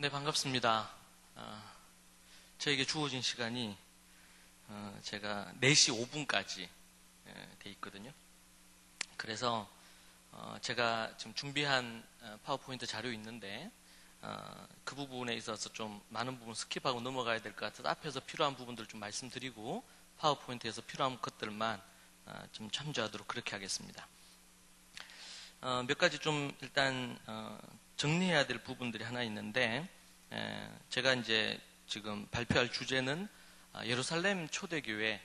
네, 반갑습니다. 저에게 주어진 시간이 제가 4시 5분까지 돼 있거든요. 그래서 제가 지금 준비한 파워포인트 자료 있는데 그 부분에 있어서 좀 많은 부분 스킵하고 넘어가야 될 것 같아서 앞에서 필요한 부분들 좀 말씀드리고 파워포인트에서 필요한 것들만 좀 참조하도록 그렇게 하겠습니다. 몇 가지 좀 일단 정리해야 될 부분들이 하나 있는데, 제가 이제 지금 발표할 주제는 예루살렘 초대교회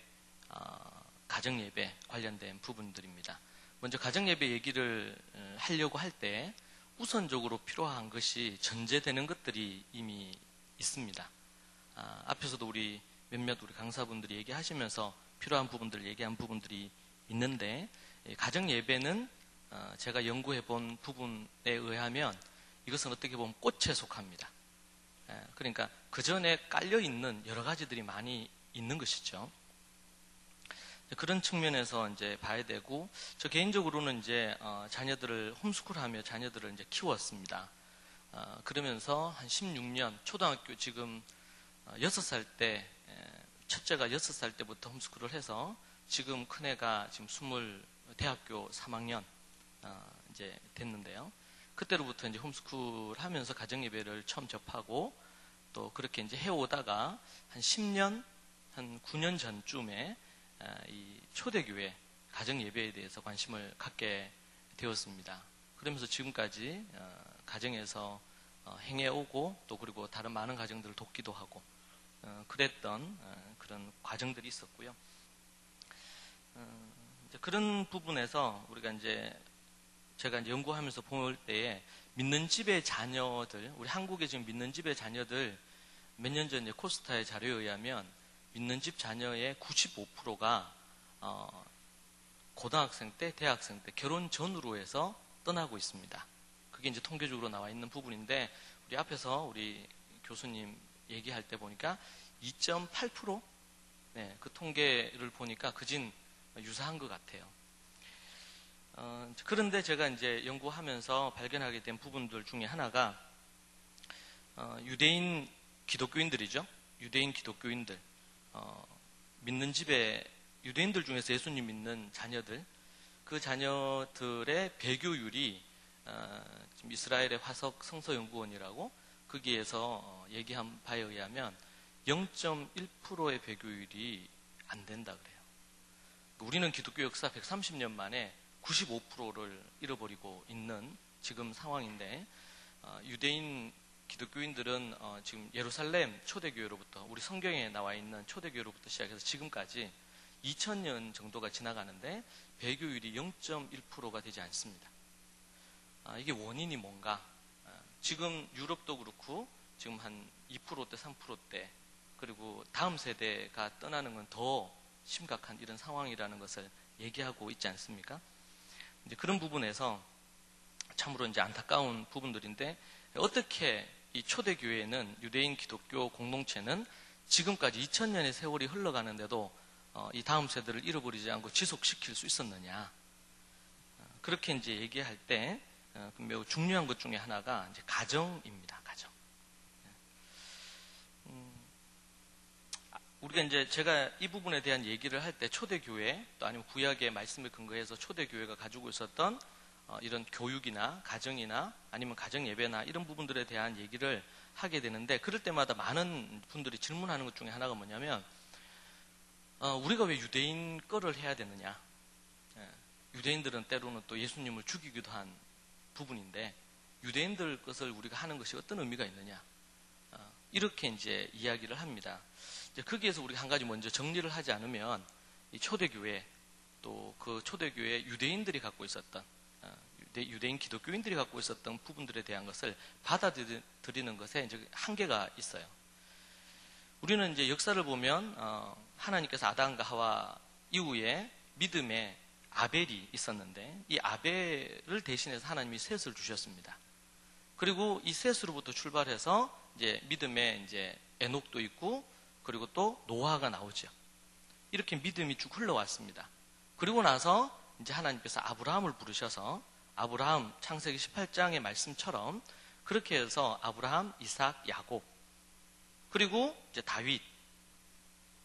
가정예배 관련된 부분들입니다. 먼저 가정예배 얘기를 하려고 할 때 우선적으로 필요한 것이 전제되는 것들이 이미 있습니다. 앞에서도 우리 몇몇 우리 강사분들이 얘기하시면서 필요한 부분들 얘기한 부분들이 있는데, 가정예배는 제가 연구해 본 부분에 의하면 이것은 어떻게 보면 꽃에 속합니다. 그러니까 그 전에 깔려있는 여러 가지들이 많이 있는 것이죠. 그런 측면에서 이제 봐야 되고, 저 개인적으로는 이제 자녀들을 홈스쿨하며 자녀들을 이제 키웠습니다. 그러면서 한 16년, 초등학교 지금 6살 때, 첫째가 6살 때부터 홈스쿨을 해서 지금 큰애가 지금 대학교 3학년 이제 됐는데요. 그때로부터 이제 홈스쿨 하면서 가정예배를 처음 접하고 또 그렇게 이제 해오다가 한 10년, 한 9년 전쯤에 이 초대교회 가정예배에 대해서 관심을 갖게 되었습니다. 그러면서 지금까지 가정에서 행해오고 또 그리고 다른 많은 가정들을 돕기도 하고 그랬던 그런 과정들이 있었고요. 그런 부분에서 우리가 제가 연구하면서 볼 때에 믿는 집의 자녀들, 우리 한국에 지금 믿는 집의 자녀들 몇 년 전 코스타의 자료에 의하면 믿는 집 자녀의 95%가 고등학생 때, 대학생 때 결혼 전후로 해서 떠나고 있습니다. 그게 이제 통계적으로 나와 있는 부분인데, 우리 앞에서 우리 교수님 얘기할 때 보니까 2.8%? 네, 그 통계를 보니까 그진 유사한 것 같아요. 그런데 제가 이제 연구하면서 발견하게 된 부분들 중에 하나가 유대인 기독교인들이죠. 유대인 기독교인들, 믿는 집에 유대인들 중에서 예수님 믿는 자녀들, 그 자녀들의 배교율이 지금 이스라엘의 화석 성서연구원이라고 거기에서 얘기한 바에 의하면 0.1%의 배교율이 안 된다 그래요. 우리는 기독교 역사 130년 만에 95%를 잃어버리고 있는 지금 상황인데, 유대인 기독교인들은 지금 예루살렘 초대교회로부터, 우리 성경에 나와 있는 초대교회로부터 시작해서 지금까지 2000년 정도가 지나가는데 배교율이 0.1%가 되지 않습니다. 이게 원인이 뭔가? 지금 유럽도 그렇고 지금 한 2%대, 3%대, 그리고 다음 세대가 떠나는 건 더 심각한 이런 상황이라는 것을 얘기하고 있지 않습니까? 이제 그런 부분에서 참으로 이제 안타까운 부분들인데, 어떻게 이 초대교회는, 유대인 기독교 공동체는 지금까지 2000년의 세월이 흘러가는데도 이 다음 세대를 잃어버리지 않고 지속시킬 수 있었느냐? 그렇게 이제 얘기할 때 매우 중요한 것 중에 하나가 이제 가정입니다. 가정. 우리가 이제 제가 이 부분에 대한 얘기를 할 때 초대교회 또 아니면 구약의 말씀을 근거해서 초대교회가 가지고 있었던 이런 교육이나 가정이나 아니면 가정예배나 이런 부분들에 대한 얘기를 하게 되는데, 그럴 때마다 많은 분들이 질문하는 것 중에 하나가 뭐냐면 우리가 왜 유대인 거를 해야 되느냐? 유대인들은 때로는 또 예수님을 죽이기도 한 부분인데 유대인들 것을 우리가 하는 것이 어떤 의미가 있느냐? 이렇게 이제 이야기를 합니다. 이제 거기에서 우리가 한 가지 먼저 정리를 하지 않으면 이 초대교회 또 그 초대교회 유대인들이 갖고 있었던 유대인 기독교인들이 갖고 있었던 부분들에 대한 것을 받아들이는 것에 이제 한계가 있어요. 우리는 이제 역사를 보면 하나님께서 아담과 하와 이후에 믿음의 아벨이 있었는데 이 아벨을 대신해서 하나님이 셋을 주셨습니다. 그리고 이 셋으로부터 출발해서 이제 믿음의 이제 에녹도 있고 그리고 또 노아가 나오죠. 이렇게 믿음이 쭉 흘러왔습니다. 그리고 나서 이제 하나님께서 아브라함을 부르셔서 아브라함 창세기 18장의 말씀처럼 그렇게 해서 아브라함, 이삭, 야곱, 그리고 이제 다윗,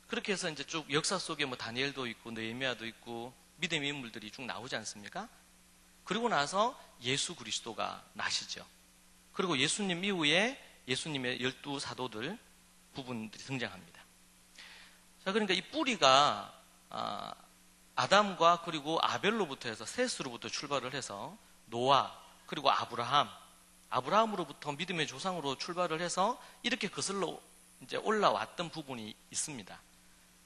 그렇게 해서 이제 쭉 역사 속에 뭐 다니엘도 있고 느헤미야도 있고 믿음의 인물들이 쭉 나오지 않습니까? 그리고 나서 예수 그리스도가 나시죠. 그리고 예수님 이후에 예수님의 12 사도들 부분들이 등장합니다. 자, 그러니까 이 뿌리가 아담과 그리고 아벨로부터 해서 셋으로부터 출발을 해서 노아 그리고 아브라함으로부터 믿음의 조상으로 출발을 해서 이렇게 거슬러 이제 올라왔던 부분이 있습니다.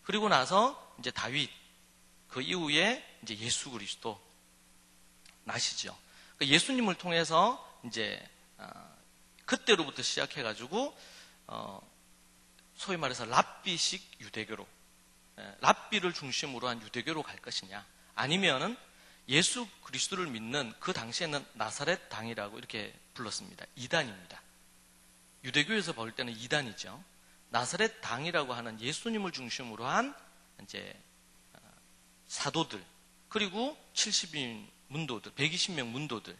그리고 나서 이제 다윗, 그 이후에 이제 예수 그리스도 나시죠. 그러니까 예수님을 통해서 이제 그때로부터 시작해가지고 소위 말해서 랍비식 유대교로, 랍비를 중심으로 한 유대교로 갈 것이냐, 아니면은 예수 그리스도를 믿는 그 당시에는 나사렛 당이라고 이렇게 불렀습니다. 이단입니다. 유대교에서 볼 때는 이단이죠. 나사렛 당이라고 하는 예수님을 중심으로 한 이제 사도들, 그리고 70인 문도들, 120명 문도들,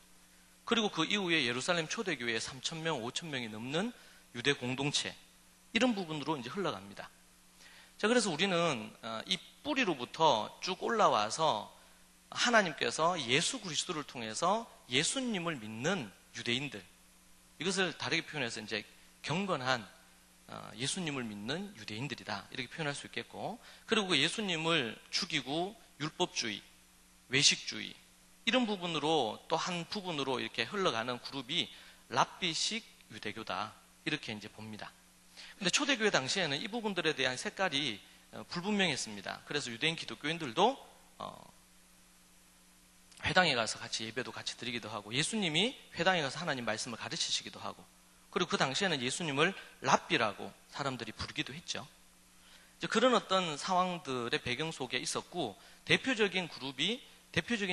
그리고 그 이후에 예루살렘 초대교회에 3,000명, 5,000명이 넘는 유대 공동체, 이런 부분으로 이제 흘러갑니다. 자, 그래서 우리는 이 뿌리로부터 쭉 올라와서 하나님께서 예수 그리스도를 통해서 예수님을 믿는 유대인들, 이것을 다르게 표현해서 이제 경건한 예수님을 믿는 유대인들이다, 이렇게 표현할 수 있겠고, 그리고 예수님을 죽이고 율법주의, 외식주의, 이런 부분으로 또 한 부분으로 이렇게 흘러가는 그룹이 랍비식 유대교다, 이렇게 이제 봅니다. 근데 초대교회 당시에는 이 부분들에 대한 색깔이 불분명했습니다. 그래서 유대인 기독교인들도 회당에 가서 같이 예배도 같이 드리기도 하고, 예수님이 회당에 가서 하나님 말씀을 가르치시기도 하고, 그리고 그 당시에는 예수님을 랍비라고 사람들이 부르기도 했죠. 이제 그런 어떤 상황들의 배경 속에 있었고, 대표적인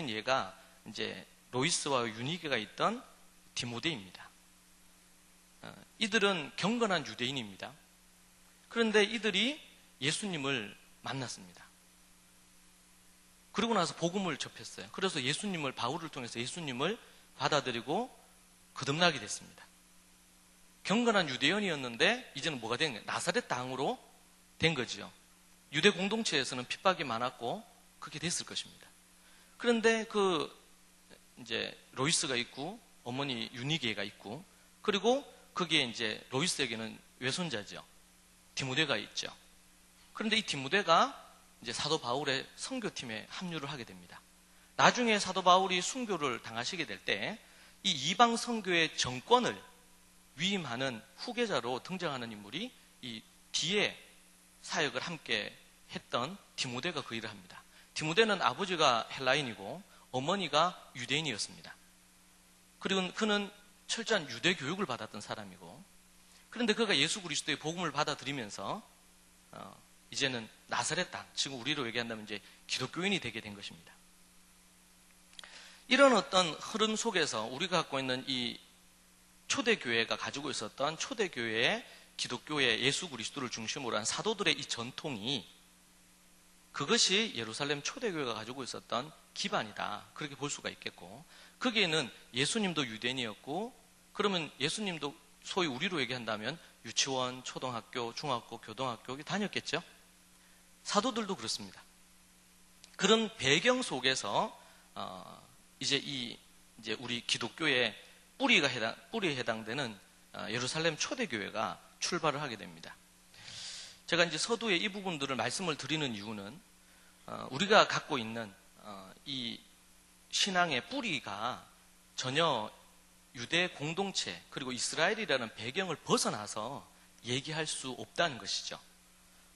예가 이제 로이스와 유니게가 있던 디모데입니다. 이들은 경건한 유대인입니다. 그런데 이들이 예수님을 만났습니다. 그러고 나서 복음을 접했어요. 그래서 바울을 통해서 예수님을 받아들이고 거듭나게 됐습니다. 경건한 유대인이었는데 이제는 뭐가 된 거예요? 나사렛 당으로 된 거지요. 유대 공동체에서는 핍박이 많았고 그렇게 됐을 것입니다. 그런데 이제 로이스가 있고 어머니 유니게가 있고, 그리고 거기에 이제 로이스에게는 외손자죠. 디모데가 있죠. 그런데 이 디모데가 이제 사도 바울의 선교팀에 합류를 하게 됩니다. 나중에 사도 바울이 순교를 당하시게 될 때 이 이방 선교의 정권을 위임하는 후계자로 등장하는 인물이 이 뒤에 사역을 함께 했던 디모데가 그 일을 합니다. 디모데는 아버지가 헬라인이고 어머니가 유대인이었습니다. 그리고 그는 철저한 유대 교육을 받았던 사람이고, 그런데 그가 예수 그리스도의 복음을 받아들이면서 이제는 나사렛 당, 지금 우리로 얘기한다면 이제 기독교인이 되게 된 것입니다. 이런 어떤 흐름 속에서 우리가 갖고 있는 이 초대교회가 가지고 있었던 초대교회의 기독교의 예수 그리스도를 중심으로 한 사도들의 이 전통이, 그것이 예루살렘 초대교회가 가지고 있었던 기반이다, 그렇게 볼 수가 있겠고, 거기에는 예수님도 유대인이었고, 그러면 예수님도 소위 우리로 얘기한다면 유치원, 초등학교, 중학교, 고등학교 다녔겠죠? 사도들도 그렇습니다. 그런 배경 속에서 이제 우리 기독교의 뿌리에 해당되는 예루살렘 초대교회가 출발을 하게 됩니다. 제가 이제 서두에 이 부분들을 말씀을 드리는 이유는 우리가 갖고 있는 이 신앙의 뿌리가 전혀 유대 공동체 그리고 이스라엘이라는 배경을 벗어나서 얘기할 수 없다는 것이죠.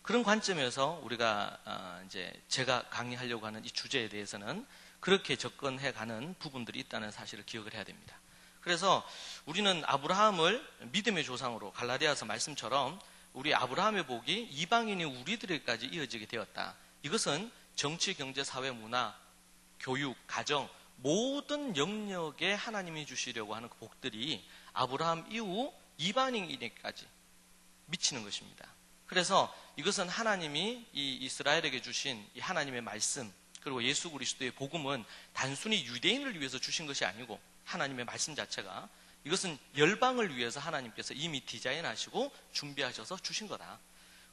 그런 관점에서 우리가 이제 제가 강의하려고 하는 이 주제에 대해서는 그렇게 접근해가는 부분들이 있다는 사실을 기억을 해야 됩니다. 그래서 우리는 아브라함을 믿음의 조상으로, 갈라디아서 말씀처럼 우리 아브라함의 복이 이방인이 우리들에게까지 이어지게 되었다. 이것은 정치, 경제, 사회, 문화, 교육, 가정 모든 영역에 하나님이 주시려고 하는 그 복들이 아브라함 이후 이방인에게까지 미치는 것입니다. 그래서 이것은 하나님이 이 이스라엘에게 주신 이 하나님의 말씀, 그리고 예수 그리스도의 복음은 단순히 유대인을 위해서 주신 것이 아니고, 하나님의 말씀 자체가 이것은 열방을 위해서 하나님께서 이미 디자인하시고 준비하셔서 주신 거다.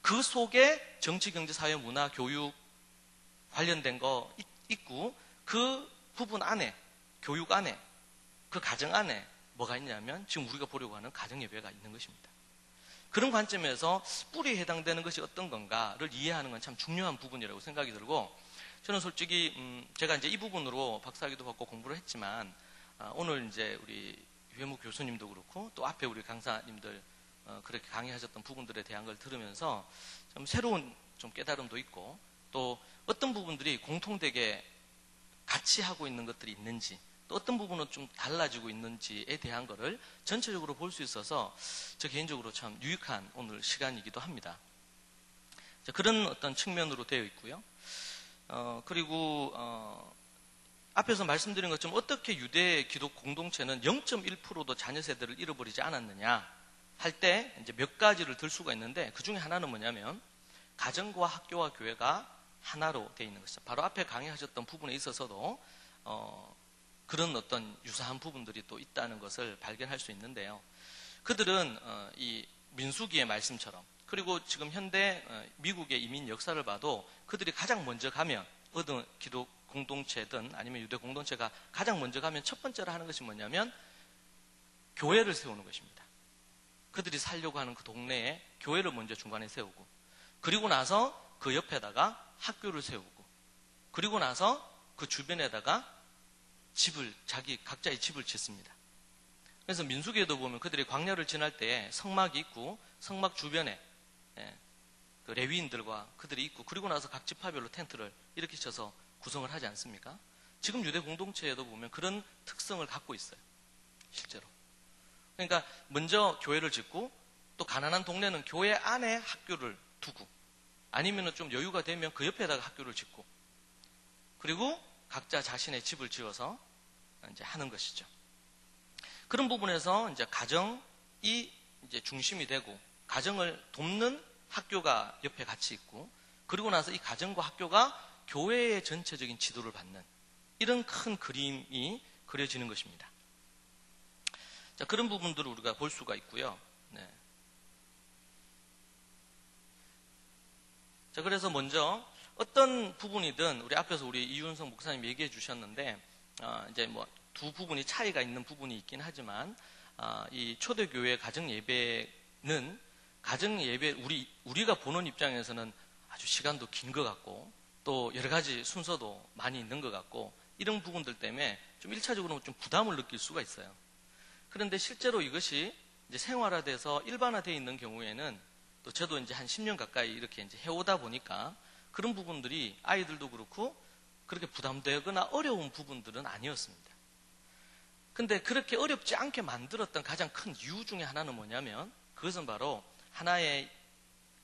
그 속에 정치, 경제, 사회, 문화, 교육 관련된 거 있고 그 부분 안에, 교육 안에, 그 가정 안에 뭐가 있냐면 지금 우리가 보려고 하는 가정예배가 있는 것입니다. 그런 관점에서 뿌리에 해당되는 것이 어떤 건가를 이해하는 건 참 중요한 부분이라고 생각이 들고, 저는 솔직히 제가 이제 이 부분으로 박사학위도 받고 공부를 했지만 오늘 이제 우리 유해무 교수님도 그렇고 또 앞에 우리 강사님들 그렇게 강의하셨던 부분들에 대한 걸 들으면서 좀 새로운 좀 깨달음도 있고, 또 어떤 부분들이 공통되게 같이 하고 있는 것들이 있는지, 또 어떤 부분은 좀 달라지고 있는지에 대한 거를 전체적으로 볼 수 있어서 저 개인적으로 참 유익한 오늘 시간이기도 합니다. 그런 어떤 측면으로 되어 있고요. 그리고 앞에서 말씀드린 것처럼 어떻게 유대 기독 공동체는 0.1%도 자녀 세대를 잃어버리지 않았느냐 할 때 이제 몇 가지를 들 수가 있는데, 그 중에 하나는 뭐냐면 가정과 학교와 교회가 하나로 되어 있는 것이죠. 바로 앞에 강의하셨던 부분에 있어서도 그런 어떤 유사한 부분들이 또 있다는 것을 발견할 수 있는데요. 그들은 이 민수기의 말씀처럼, 그리고 지금 현대 미국의 이민 역사를 봐도 그들이 가장 먼저 가면, 어느 기독 공동체든 아니면 유대 공동체가 가장 먼저 가면 첫 번째로 하는 것이 뭐냐면 교회를 세우는 것입니다. 그들이 살려고 하는 그 동네에 교회를 먼저 중간에 세우고, 그리고 나서 그 옆에다가 학교를 세우고, 그리고 나서 그 주변에다가 집을, 각자의 집을 짓습니다. 그래서 민수기에도 보면 그들이 광야를 지날 때 성막이 있고, 성막 주변에 그 레위인들과 그들이 있고, 그리고 나서 각 지파별로 텐트를 이렇게 쳐서 구성을 하지 않습니까? 지금 유대 공동체에도 보면 그런 특성을 갖고 있어요. 실제로. 그러니까 먼저 교회를 짓고, 또 가난한 동네는 교회 안에 학교를 두고, 아니면 좀 여유가 되면 그 옆에다가 학교를 짓고, 그리고 각자 자신의 집을 지어서 이제 하는 것이죠. 그런 부분에서 이제 가정이 이제 중심이 되고, 가정을 돕는 학교가 옆에 같이 있고, 그리고 나서 이 가정과 학교가 교회의 전체적인 지도를 받는 이런 큰 그림이 그려지는 것입니다. 자, 그런 부분들을 우리가 볼 수가 있고요. 네. 자, 그래서 먼저 어떤 부분이든 우리 앞에서 우리 이윤성 목사님 얘기해 주셨는데, 이제 뭐 두 부분이 차이가 있는 부분이 있긴 하지만, 이 초대교회 가정 예배는 가정 예배, 우리가 보는 입장에서는 아주 시간도 긴 것 같고, 또 여러 가지 순서도 많이 있는 것 같고, 이런 부분들 때문에 좀 1차적으로 좀 부담을 느낄 수가 있어요. 그런데 실제로 이것이 이제 생활화돼서 일반화되어 있는 경우에는, 또 저도 이제 한 10년 가까이 이렇게 이제 해오다 보니까 그런 부분들이 아이들도 그렇고 그렇게 부담되거나 어려운 부분들은 아니었습니다. 근데 그렇게 어렵지 않게 만들었던 가장 큰 이유 중에 하나는 뭐냐면, 그것은 바로 하나의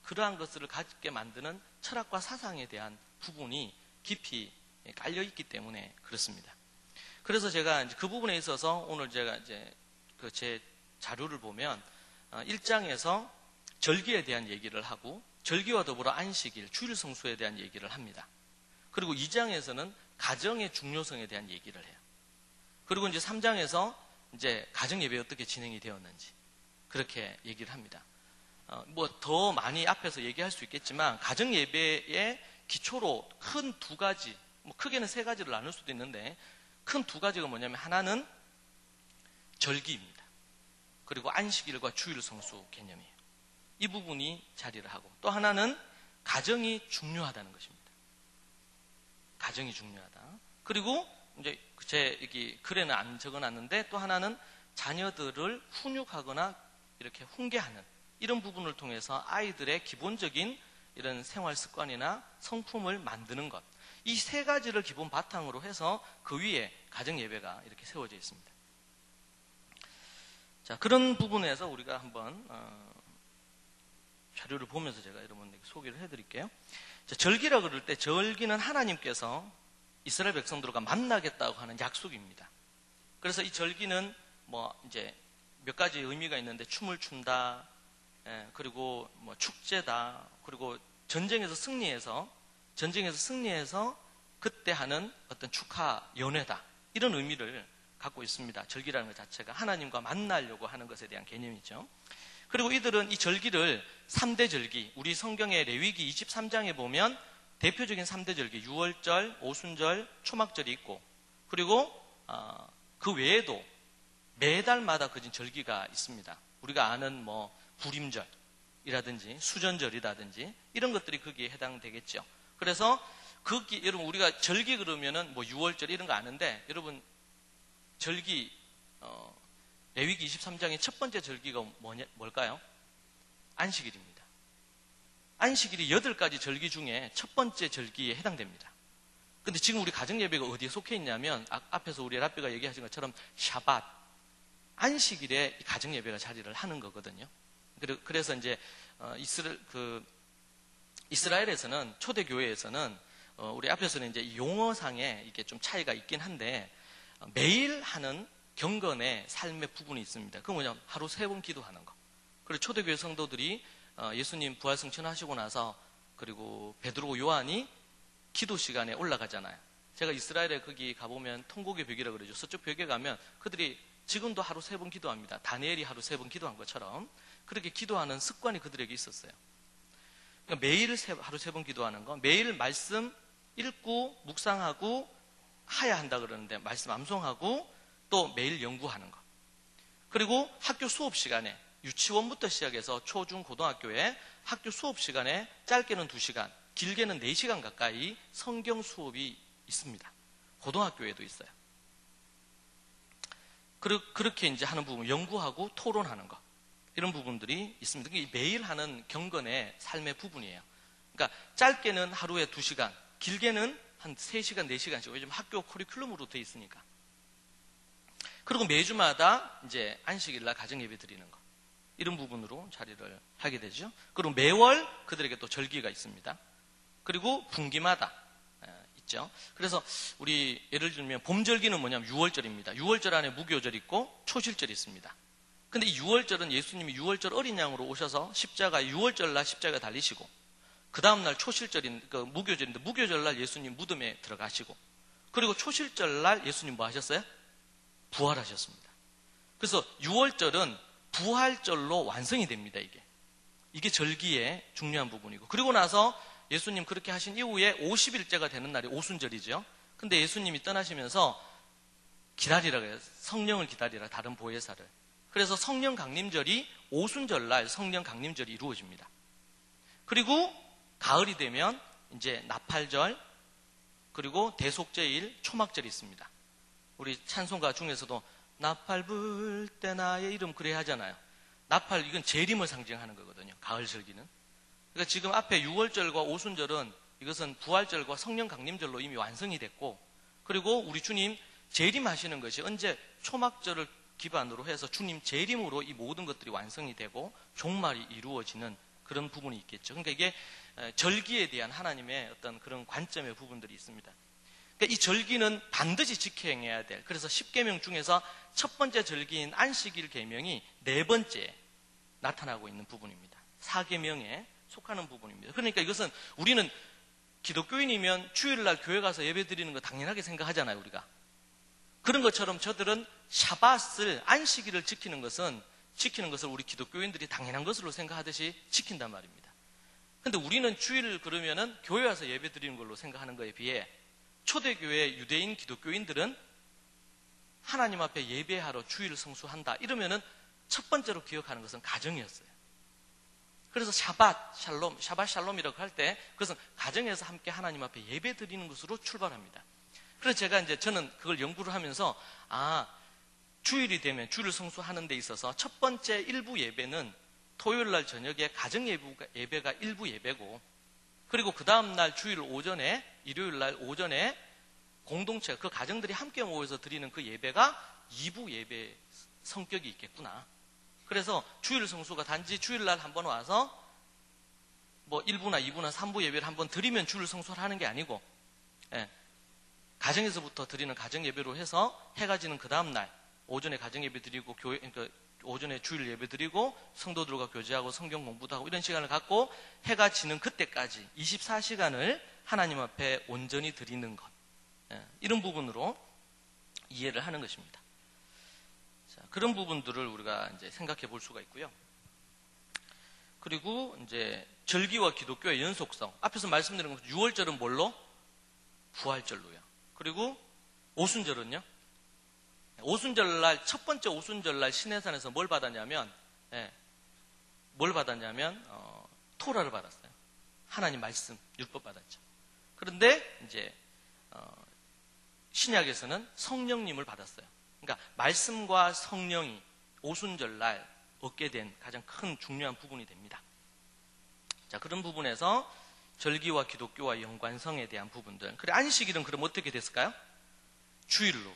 그러한 것을 갖게 만드는 철학과 사상에 대한 부분이 깊이 깔려 있기 때문에 그렇습니다. 그래서 제가 이제 그 부분에 있어서 오늘 제가 이제 그 제 자료를 보면 1장에서 절기에 대한 얘기를 하고, 절기와 더불어 안식일, 주일 성수에 대한 얘기를 합니다. 그리고 2장에서는 가정의 중요성에 대한 얘기를 해요. 그리고 이제 3장에서 이제 가정 예배 어떻게 진행이 되었는지 그렇게 얘기를 합니다. 뭐 더 많이 앞에서 얘기할 수 있겠지만, 가정 예배의 기초로 큰 두 가지, 뭐 크게는 세 가지를 나눌 수도 있는데, 큰 두 가지가 뭐냐면, 하나는 절기입니다. 그리고 안식일과 주일 성수 개념이에요. 이 부분이 자리를 하고, 또 하나는 가정이 중요하다는 것입니다. 가정이 중요하다. 그리고 이제 제 여기 글에는 안 적어놨는데, 또 하나는 자녀들을 훈육하거나 이렇게 훈계하는 이런 부분을 통해서 아이들의 기본적인 이런 생활 습관이나 성품을 만드는 것, 이 세 가지를 기본 바탕으로 해서 그 위에 가정 예배가 이렇게 세워져 있습니다. 자, 그런 부분에서 우리가 한번 자료를 보면서 제가 여러분에게 소개를 해드릴게요. 자, 절기라 그럴 때, 절기는 하나님께서 이스라엘 백성들과 만나겠다고 하는 약속입니다. 그래서 이 절기는 뭐 이제 몇 가지 의미가 있는데, 춤을 춘다, 그리고 뭐 축제다, 그리고 전쟁에서 승리해서 그때 하는 어떤 축하 연회다, 이런 의미를 갖고 있습니다. 절기라는 것 자체가 하나님과 만나려고 하는 것에 대한 개념이죠. 그리고 이들은 이 절기를 3대 절기, 우리 성경의 레위기 23장에 보면 대표적인 3대 절기, 유월절, 오순절, 초막절이 있고, 그리고 그 외에도 매달마다 그진 절기가 있습니다. 우리가 아는 뭐 불임절이라든지 수전절이라든지 이런 것들이 거기에 해당되겠죠. 그래서 거기 여러분 우리가 절기 그러면은 뭐 유월절 이런 거 아는데, 여러분 절기 레위기 23장의 첫 번째 절기가 뭘까요? 안식일입니다. 안식일이 8가지 절기 중에 첫 번째 절기에 해당됩니다. 근데 지금 우리 가정예배가 어디에 속해 있냐면, 앞에서 우리 라비가 얘기하신 것처럼 샤밧, 안식일에 가정예배가 자리를 하는 거거든요. 그래서 이제 이스라엘에서는, 초대교회에서는 우리 앞에서는 이제 용어상에 이게 좀 차이가 있긴 한데, 매일 하는 경건의 삶의 부분이 있습니다. 그건 뭐냐면 하루 3번 기도하는 거. 그리고 초대교회 성도들이 예수님 부활 승천하시고 나서, 그리고 베드로 요한이 기도 시간에 올라가잖아요. 제가 이스라엘에 거기 가보면 통곡의 벽이라고 그러죠. 서쪽 벽에 가면 그들이 지금도 하루 3번 기도합니다. 다니엘이 하루 3번 기도한 것처럼 그렇게 기도하는 습관이 그들에게 있었어요. 그러니까 매일 하루 3번 기도하는 거, 매일 말씀 읽고 묵상하고 하야 한다 그러는데 말씀 암송하고 또 매일 연구하는 거. 그리고 학교 수업 시간에, 유치원부터 시작해서 초중 고등학교에 학교 수업 시간에 짧게는 2시간, 길게는 4시간 가까이 성경 수업이 있습니다. 고등학교에도 있어요. 그렇게 이제 하는 부분, 연구하고 토론하는 거, 이런 부분들이 있습니다. 이게 매일 하는 경건의 삶의 부분이에요. 그러니까 짧게는 하루에 2시간, 길게는 한 3시간, 4시간씩, 요즘 학교 커리큘럼으로 돼 있으니까. 그리고 매주마다 이제 안식일날 가정예배 드리는 거, 이런 부분으로 자리를 하게 되죠. 그리고 매월 그들에게 또 절기가 있습니다. 그리고 분기마다 있죠. 그래서 우리 예를 들면 봄절기는 뭐냐면 유월절입니다. 유월절 안에 무교절 있고 초실절이 있습니다. 근데 이 유월절은 예수님이 유월절 어린 양으로 오셔서 유월절날 십자가 달리시고, 그 다음날 초실절인 그 무교절인데, 무교절날 예수님 무덤에 들어가시고, 그리고 초실절날 예수님 뭐 하셨어요? 부활하셨습니다. 그래서 유월절은 부활절로 완성이 됩니다. 이게 절기의 중요한 부분이고, 그리고 나서 예수님 그렇게 하신 이후에 50일째가 되는 날이 오순절이죠. 근데 예수님이 떠나시면서 기다리라 그래요. 성령을 기다리라, 다른 보혜사를. 그래서 성령 강림절이 오순절날 성령 강림절이 이루어집니다. 그리고 가을이 되면 이제 나팔절, 그리고 대속제일, 초막절이 있습니다. 우리 찬송가 중에서도 나팔 불 때 나의 이름 그래 하잖아요. 나팔, 이건 재림을 상징하는 거거든요. 가을 절기는. 그러니까 지금 앞에 유월절과 오순절은 이것은 부활절과 성령 강림절로 이미 완성이 됐고, 그리고 우리 주님 재림하시는 것이 언제, 초막절을 기반으로 해서 주님 재림으로 이 모든 것들이 완성이 되고 종말이 이루어지는 그런 부분이 있겠죠. 그러니까 이게 절기에 대한 하나님의 어떤 그런 관점의 부분들이 있습니다. 그러니까 이 절기는 반드시 지켜행해야 될, 그래서 10계명 중에서 첫 번째 절기인 안식일 계명이 4번째 나타나고 있는 부분입니다. 4계명에 속하는 부분입니다. 그러니까 이것은 우리는 기독교인이면 주일날 교회 가서 예배 드리는 거 당연하게 생각하잖아요, 우리가. 그런 것처럼 저들은 샤밧을, 안식일을 지키는 것을 우리 기독교인들이 당연한 것으로 생각하듯이 지킨단 말입니다. 근데 우리는 주일 그러면은 교회 와서 예배 드리는 걸로 생각하는 거에 비해 초대교회 유대인 기독교인들은 하나님 앞에 예배하러 주일을 성수한다 이러면은 첫 번째로 기억하는 것은 가정이었어요. 그래서 샤밧 샬롬이라고 할 때 그것은 가정에서 함께 하나님 앞에 예배 드리는 것으로 출발합니다. 그래서 저는 그걸 연구를 하면서 주일이 되면 주일을 성수하는 데 있어서 첫 번째 일부 예배는 토요일 날 저녁에 가정 예배가 일부 예배고, 그리고 그 다음 날 주일 오전에, 일요일 날 오전에 공동체, 그 가정들이 함께 모여서 드리는 그 예배가 2부 예배 성격이 있겠구나. 그래서 주일 성수가 단지 주일 날 한번 와서 뭐 1부나 2부나 3부 예배를 한번 드리면 주일 성수를 하는 게 아니고, 가정에서부터 드리는 가정 예배로 해서 해가 지는 그 다음 날 오전에 가정 예배 드리고 오전에 주일 예배 드리고 성도들과 교제하고 성경 공부도 하고 이런 시간을 갖고 해가 지는 그때까지 24시간을 하나님 앞에 온전히 드리는 것, 이런 부분으로 이해를 하는 것입니다. 자, 그런 부분들을 우리가 이제 생각해 볼 수가 있고요. 그리고 이제 절기와 기독교의 연속성. 앞에서 말씀드린 것처럼 6월절은 뭘로? 부활절로요. 그리고 오순절은요? 오순절날, 첫 번째 오순절날 시내산에서 뭘 받았냐면, 토라를 받았어요. 하나님 말씀, 율법 받았죠. 그런데 이제 신약에서는 성령님을 받았어요. 그러니까 말씀과 성령이 오순절날 얻게 된 가장 큰 중요한 부분이 됩니다. 자, 그런 부분에서 절기와 기독교와 연관성에 대한 부분들. 그래, 안식일은 그럼 어떻게 됐을까요? 주일로.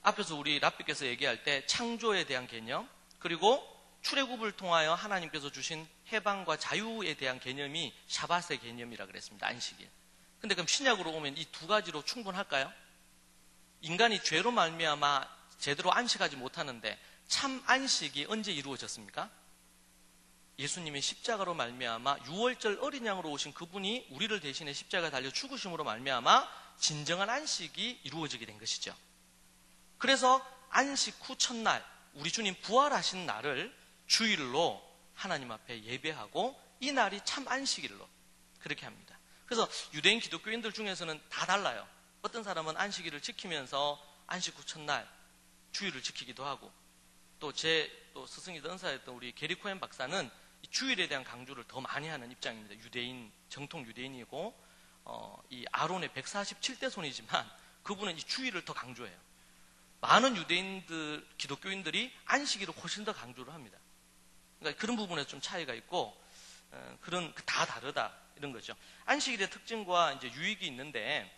앞에서 우리 랍비께서 얘기할 때 창조에 대한 개념, 그리고 출애굽을 통하여 하나님께서 주신 해방과 자유에 대한 개념이 샤밧의 개념이라 그랬습니다. 안식일. 근데 그럼 신약으로 오면 이 두 가지로 충분할까요? 인간이 죄로 말미암아 제대로 안식하지 못하는데 참 안식이 언제 이루어졌습니까? 예수님이 십자가로 말미암아 6월절 어린 양으로 오신 그분이 우리를 대신해 십자가에 달려 죽으심으로 말미암아 진정한 안식이 이루어지게 된 것이죠. 그래서 안식 후 첫날, 우리 주님 부활하신 날을 주일로 하나님 앞에 예배하고 이 날이 참 안식일로 그렇게 합니다. 그래서 유대인 기독교인들 중에서는 다 달라요. 어떤 사람은 안식일을 지키면서 안식 후 첫날 주일을 지키기도 하고, 또 스승이던 은사였던 우리 게리 코엔 박사는 이 주일에 대한 강조를 더 많이 하는 입장입니다. 유대인, 정통 유대인이고 이 아론의 147대 손이지만 그분은 이 주일을 더 강조해요. 많은 유대인들, 기독교인들이 안식일을 훨씬 더 강조를 합니다. 그러니까 그런 부분에서 좀 차이가 있고, 다 다르다 이런 거죠. 안식일의 특징과 이제 유익이 있는데,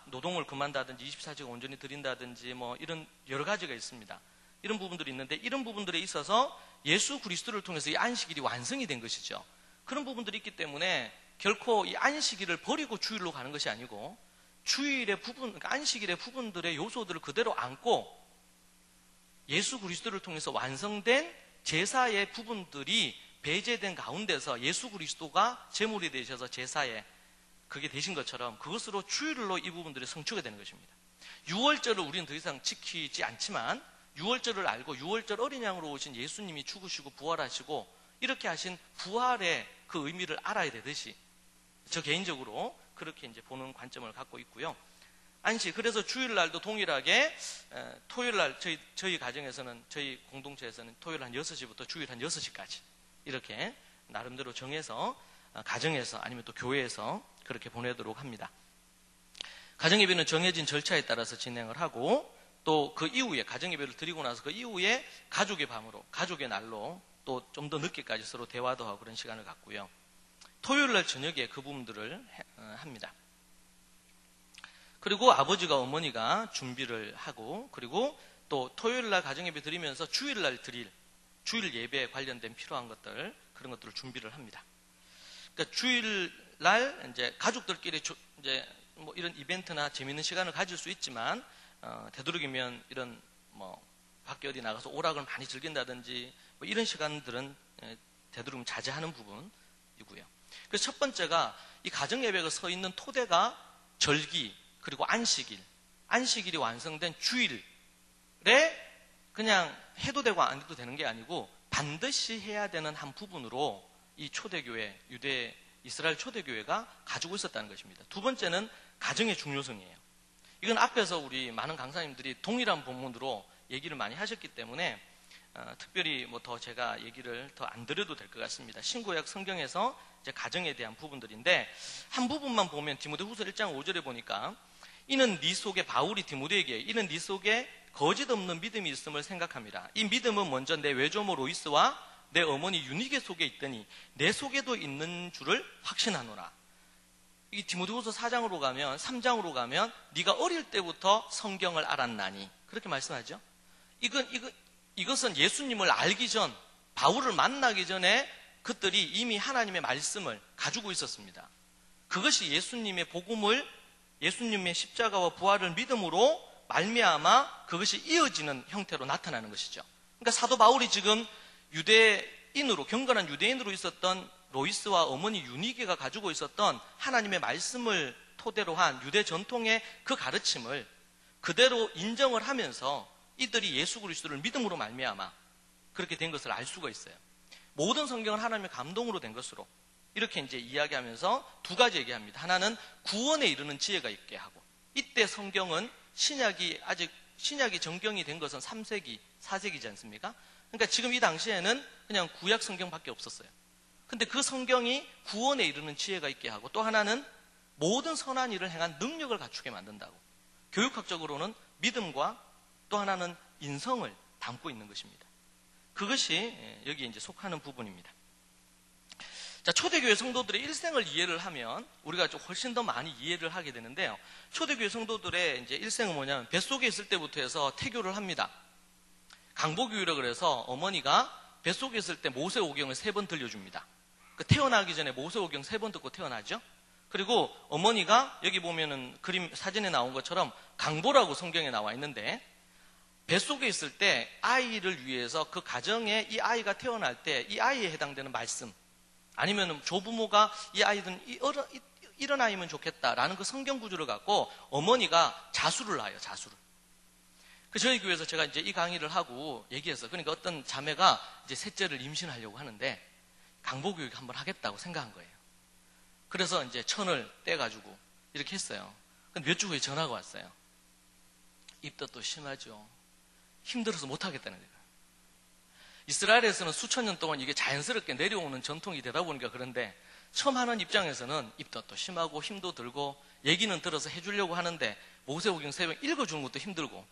노동을 그만다든지 24시간 온전히 드린다든지 이런 여러 가지가 있습니다. 이런 부분들이 있는데, 이런 부분들에 있어서 예수 그리스도를 통해서 이 안식일이 완성이 된 것이죠. 그런 부분들이 있기 때문에 결코 이 안식일을 버리고 주일로 가는 것이 아니고, 주일의 부분, 그러니까 안식일의 부분들의 요소들을 그대로 안고 예수 그리스도를 통해서 완성된 제사의 부분들이 배제된 가운데서 예수 그리스도가 제물이 되셔서 제사에 그게 되신 것처럼 그것으로 주일로 이 부분들이 성취가 되는 것입니다. 6월절을 우리는 더 이상 지키지 않지만 6월절을 알고 6월절 어린 양으로 오신 예수님이 죽으시고 부활하시고 이렇게 하신 부활의 그 의미를 알아야 되듯이 저 개인적으로 그렇게 이제 보는 관점을 갖고 있고요. 그래서 주일날도 동일하게 토요일날 저희 가정에서는, 저희 공동체에서는 토요일 한 6시부터 주일 한 6시까지 이렇게 나름대로 정해서 가정에서 아니면 또 교회에서 그렇게 보내도록 합니다. 가정예배는 정해진 절차에 따라서 진행을 하고, 또 그 이후에 가정예배를 드리고 나서 그 이후에 가족의 밤으로, 가족의 날로 또 좀 더 늦게까지 서로 대화도 하고 그런 시간을 갖고요. 토요일날 저녁에 그 부분들을 합니다. 그리고 아버지가 어머니가 준비를 하고, 그리고 또 토요일날 가정예배 드리면서 주일날 드릴 주일 예배에 관련된 필요한 것들, 그런 것들을 준비를 합니다. 그러니까 주일날 이제 가족들끼리 이제 이런 이벤트나 재밌는 시간을 가질 수 있지만, 되도록이면 이런 밖에 어디 나가서 오락을 많이 즐긴다든지 이런 시간들은 되도록이면 자제하는 부분이고요. 그래서 첫 번째가 이 가정예배가 서 있는 토대가 절기, 그리고 안식일이 완성된 주일에 그냥 해도 되고 안 해도 되는 게 아니고 반드시 해야 되는 한 부분으로 이 초대교회, 이스라엘 초대교회가 가지고 있었다는 것입니다. 두 번째는 가정의 중요성이에요. 이건 앞에서 우리 많은 강사님들이 동일한 본문으로 얘기를 많이 하셨기 때문에 특별히 더 제가 얘기를 더 안 드려도 될 것 같습니다. 신구약 성경에서 이제 가정에 대한 부분들인데, 한 부분만 보면 디모데후서 1장 5절에 보니까 이는 네 속에, 바울이 디모데에게 이는 네 속에 거짓 없는 믿음이 있음을 생각합니다. 이 믿음은 먼저 내 외조모 로이스와 내 어머니 유니게 속에 있더니 내 속에도 있는 줄을 확신하노라. 이 디모데후서 4장으로 가면, 3장으로 가면 네가 어릴 때부터 성경을 알았나니 그렇게 말씀하죠. 이것은 예수님을 알기 전, 바울을 만나기 전에 그들이 이미 하나님의 말씀을 가지고 있었습니다. 그것이 예수님의 복음을, 예수님의 십자가와 부활을 믿음으로 말미암아 그것이 이어지는 형태로 나타나는 것이죠. 그러니까 사도 바울이 지금 유대인으로, 경건한 유대인으로 있었던 로이스와 어머니 유니게가 가지고 있었던 하나님의 말씀을 토대로 한 유대 전통의 그 가르침을 그대로 인정을 하면서 이들이 예수 그리스도를 믿음으로 말미암아 그렇게 된 것을 알 수가 있어요. 모든 성경은 하나님의 감동으로 된 것으로 이렇게 이제 이야기하면서 두 가지 얘기합니다. 하나는 구원에 이르는 지혜가 있게 하고, 이때 성경은 신약이 정경이 된 것은 3세기, 4세기지 않습니까? 그러니까 지금 이 당시에는 그냥 구약 성경밖에 없었어요. 근데 그 성경이 구원에 이르는 지혜가 있게 하고, 또 하나는 모든 선한 일을 행한 능력을 갖추게 만든다고. 교육학적으로는 믿음과 또 하나는 인성을 담고 있는 것입니다. 그것이 여기 이제 속하는 부분입니다. 자, 초대교회 성도들의 일생을 이해를 하면 우리가 좀 훨씬 더 많이 이해를 하게 되는데요. 초대교회 성도들의 이제 일생은 뭐냐면 뱃속에 있을 때부터 해서 태교를 합니다. 강보교유라 그래서 어머니가 뱃속에 있을 때 모세오경을 3번 들려줍니다. 그 태어나기 전에 모세오경 3번 듣고 태어나죠. 그리고 어머니가 여기 보면은 그림 사진에 나온 것처럼 강보라고 성경에 나와 있는데, 뱃속에 있을 때 아이를 위해서 그 가정에 이 아이가 태어날 때 이 아이에 해당되는 말씀, 아니면 조부모가 이 아이들은 이런 아이면 좋겠다라는 그 성경 구조를 갖고 어머니가 자수를 놔요, 자수를. 그 저희 교회에서 제가 이제 이 강의를 하고 얘기했어요. 그러니까 어떤 자매가 이제 셋째를 임신하려고 하는데 강보교육 한번 하겠다고 생각한 거예요. 그래서 이제 천을 떼가지고 이렇게 했어요. 근데 몇 주 후에 전화가 왔어요. 입덧도 심하죠. 힘들어서 못하겠다는 거예요. 이스라엘에서는 수천 년 동안 이게 자연스럽게 내려오는 전통이 되다 보니까 그런데, 처음 하는 입장에서는 입덧도 심하고 힘도 들고 얘기는 들어서 해주려고 하는데 모세오경 3번 읽어주는 것도 힘들고,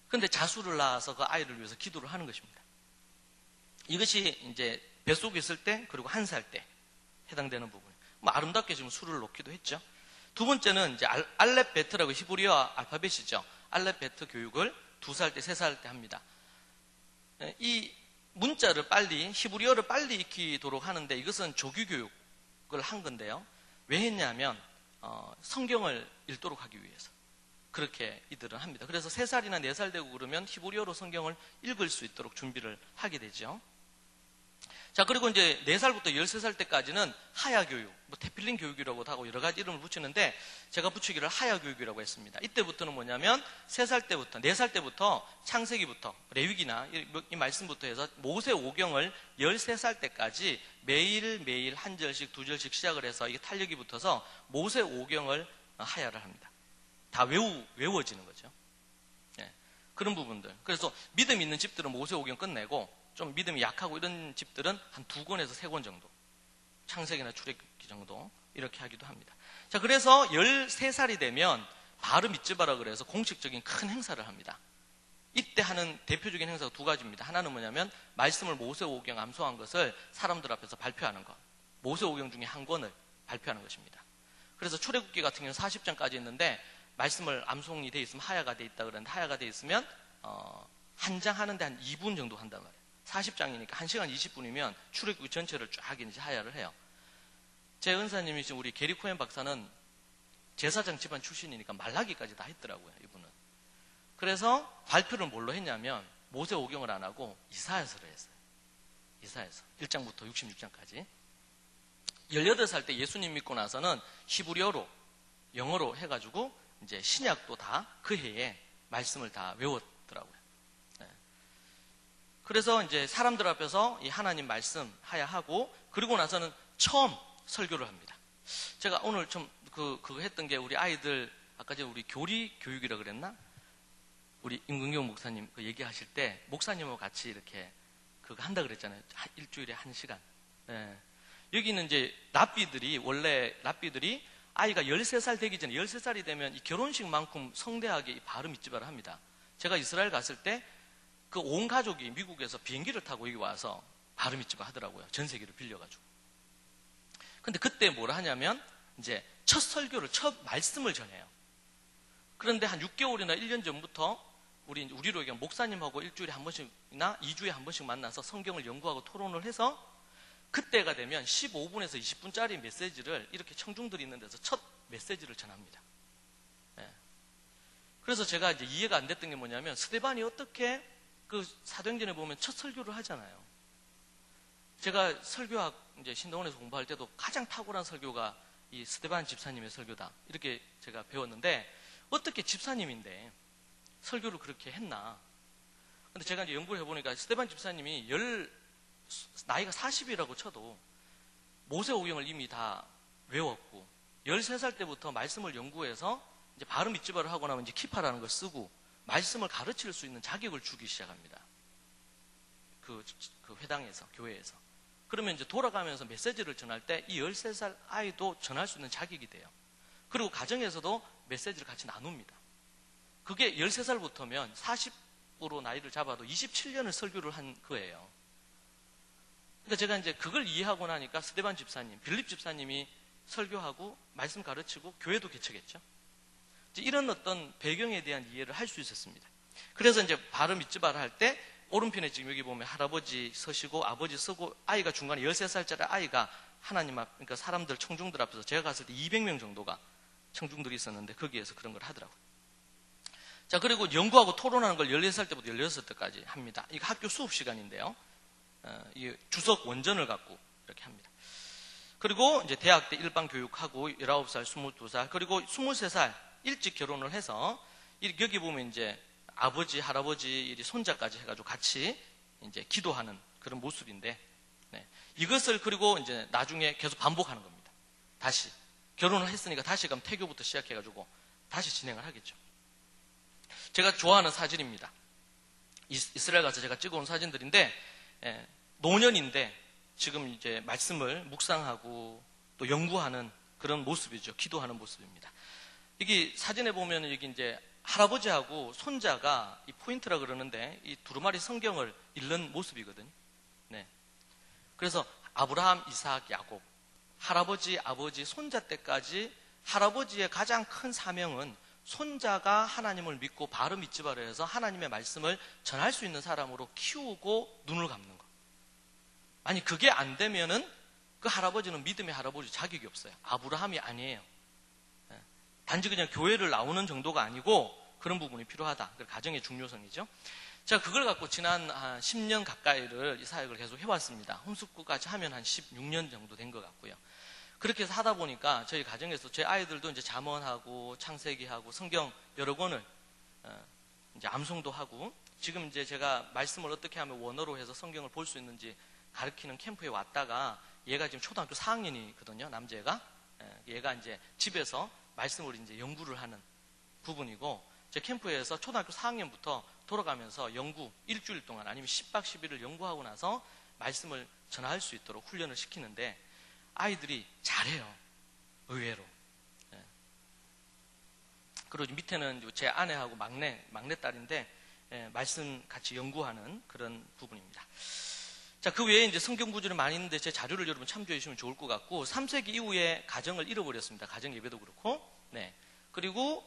근데 자수를 낳아서 그 아이를 위해서 기도를 하는 것입니다. 이것이 이제 뱃속에 있을 때 그리고 1살 때 해당되는 부분. 뭐 아름답게 지금 수를 놓기도 했죠. 두 번째는 이제 알렙베트라고 히브리어 알파벳이죠. 알렙베트 교육을 2살 때, 3살 때 합니다. 이 문자를 빨리, 히브리어를 빨리 익히도록 하는데 이것은 조규교육을 한 건데요. 왜 했냐면 성경을 읽도록 하기 위해서 그렇게 이들은 합니다. 그래서 3살이나 4살 되고 그러면 히브리어로 성경을 읽을 수 있도록 준비를 하게 되죠. 자, 그리고 이제 4살부터 13살 때까지는 하야교육, 뭐 테필린 교육이라고도 하고 여러 가지 이름을 붙이는데 제가 붙이기를 하야교육이라고 했습니다. 이때부터는 뭐냐면 3살 때부터, 4살 때부터 창세기부터 레위기나 이 말씀부터 해서 모세오경을 13살 때까지 매일매일 1절씩 2절씩 시작을 해서 이게 탄력이 붙어서 모세오경을 하야를 합니다. 다 외워지는 거죠. 그런 부분들. 그래서 믿음 있는 집들은 모세오경 끝내고 좀 믿음이 약하고 이런 집들은 한 2권에서 3권 정도, 창세기나 출애굽기 정도 이렇게 하기도 합니다. 자, 그래서 13살이 되면 바르 미츠바라 그래서 공식적인 큰 행사를 합니다. 이때 하는 대표적인 행사가 2가지입니다. 하나는 뭐냐면 말씀을 모세오경 암송한 것을 사람들 앞에서 발표하는 것, 모세오경 중에 1권을 발표하는 것입니다. 그래서 출애굽기 같은 경우는 40장까지 있는데 말씀을 암송이 돼 있으면 하야가 돼 있다 그러는데, 하야가 돼 있으면 한 장 하는데 한 2분 정도 한단 말이에요. 40장이니까 1시간 20분이면 출애굽기 전체를 쫙 이제 하야를 해요. 제 은사님이신 우리 게리 코엔 박사는 제사장 집안 출신이니까 말라기까지 다 했더라고요, 이분은. 그래서 발표를 뭘로 했냐면 모세오경을 안 하고 이사야서를 했어요. 이사야서 1장부터 66장까지. 18살 때 예수님 믿고 나서는 히브리어로, 영어로 해가지고 이제 신약도 다 그 해에 말씀을 다 외웠더라고요. 그래서 이제 사람들 앞에서 이 하나님 말씀 하야하고, 그리고 나서는 처음 설교를 합니다. 제가 오늘 좀 그거 했던 게 우리 아이들, 아까 전에 우리 교리 교육이라 그랬나? 우리 임근경 목사님 그 얘기하실 때 목사님하고 같이 이렇게 그거 한다 그랬잖아요. 일주일에 1시간. 여기는 이제 원래 랍비들이 아이가 13살 되기 전에, 13살이 되면 이 결혼식만큼 성대하게 이 바르 미츠바를 합니다. 제가 이스라엘 갔을 때 그 온 가족이 미국에서 비행기를 타고 여기 와서 바르 미츠바 하더라고요. 전세기를 빌려가지고. 근데 그때 뭐라 하냐면 이제 첫 설교를, 첫 말씀을 전해요. 그런데 한 6개월이나 1년 전부터 우리로 얘기하면 목사님하고 일주일에 한 번씩이나 2주에 한 번씩 만나서 성경을 연구하고 토론을 해서 그때가 되면 15분에서 20분짜리 메시지를 이렇게 청중들이 있는 데서 첫 메시지를 전합니다. 그래서 제가 이제 이해가 안 됐던 게 뭐냐면, 스데반이 어떻게 그 사도행전에 보면 첫 설교를 하잖아요. 제가 설교학 이제 신동원에서 공부할 때도 가장 탁월한 설교가 이 스데반 집사님의 설교다, 이렇게 제가 배웠는데, 어떻게 집사님인데 설교를 그렇게 했나? 근데 제가 이제 연구를 해보니까 스데반 집사님이 나이가 40이라고 쳐도 모세오경을 이미 다 외웠고 13살 때부터 말씀을 연구해서 이제 바로 밑집어를 하고 나면 이제 키파라는 걸 쓰고 말씀을 가르칠 수 있는 자격을 주기 시작합니다. 그 회당에서, 교회에서. 그러면 이제 돌아가면서 메시지를 전할 때 이 13살 아이도 전할 수 있는 자격이 돼요. 그리고 가정에서도 메시지를 같이 나눕니다. 그게 13살부터면 40으로 나이를 잡아도 27년을 설교를 한 거예요. 그러니까 제가 이제 그걸 이해하고 나니까 스데반 집사님, 빌립 집사님이 설교하고 말씀 가르치고 교회도 개척했죠. 이런 어떤 배경에 대한 이해를 할 수 있었습니다. 그래서 이제 바로 밑집어를 할 때 오른편에 지금 여기 보면 할아버지 서시고 아버지 서고 아이가 중간에 13살짜리 아이가 하나님 앞, 그러니까 사람들, 청중들 앞에서 제가 갔을 때 200명 정도가 청중들이 있었는데 거기에서 그런 걸 하더라고요. 자, 그리고 연구하고 토론하는 걸 14살 때부터 16살까지 합니다. 이거 학교 수업 시간인데요. 이 주석 원전을 갖고 이렇게 합니다. 그리고 이제 대학 때 일반 교육하고 19살, 22살, 그리고 23살 일찍 결혼을 해서 여기 보면 이제 아버지, 할아버지, 손자까지 해가지고 같이 이제 기도하는 그런 모습인데, 네. 이것을 그리고 이제 나중에 계속 반복하는 겁니다. 다시 결혼을 했으니까 다시 그럼 태교부터 시작해가지고 다시 진행을 하겠죠. 제가 좋아하는 사진입니다. 이스라엘 가서 제가 찍어온 사진들인데, 노년인데 지금 이제 말씀을 묵상하고 또 연구하는 그런 모습이죠. 기도하는 모습입니다. 여기 사진에 보면 여기 이제 할아버지하고 손자가 이 포인트라 그러는데 이 두루마리 성경을 읽는 모습이거든요. 네. 그래서 아브라함, 이삭, 야곱, 할아버지, 아버지, 손자 때까지 할아버지의 가장 큰 사명은 손자가 하나님을 믿고 바로 밑집어를 해서 하나님의 말씀을 전할 수 있는 사람으로 키우고 눈을 감는 것. 아니 그게 안 되면은 그 할아버지는 믿음의 할아버지 자격이 없어요. 아브라함이 아니에요. 단지 그냥 교회를 나오는 정도가 아니고 그런 부분이 필요하다. 가정의 중요성이죠. 제가 그걸 갖고 지난 한 10년 가까이를 이 사역을 계속 해왔습니다. 홈스쿨까지 하면 한 16년 정도 된 것 같고요. 그렇게 해서 하다 보니까 저희 가정에서 제 아이들도 이제 잠언하고 창세기하고 성경 여러 권을 이제 암송도 하고 지금 이제 제가 말씀을 어떻게 하면 원어로 해서 성경을 볼 수 있는지 가르치는 캠프에 왔다가 얘가 지금 초등학교 4학년이거든요. 남자애가. 얘가 이제 집에서 말씀을 이제 연구를 하는 부분이고 제 캠프에서 초등학교 4학년부터 돌아가면서 연구 일주일 동안 아니면 10박 10일을 연구하고 나서 말씀을 전할 수 있도록 훈련을 시키는데 아이들이 잘해요. 의외로. 그리고 밑에는 제 아내하고 막내딸인데 말씀 같이 연구하는 그런 부분입니다. 자, 그 외에 이제 성경 구절이 많이 있는데 제 자료를 여러분 참조해 주시면 좋을 것 같고 3세기 이후에 가정을 잃어버렸습니다. 가정 예배도 그렇고. 네. 그리고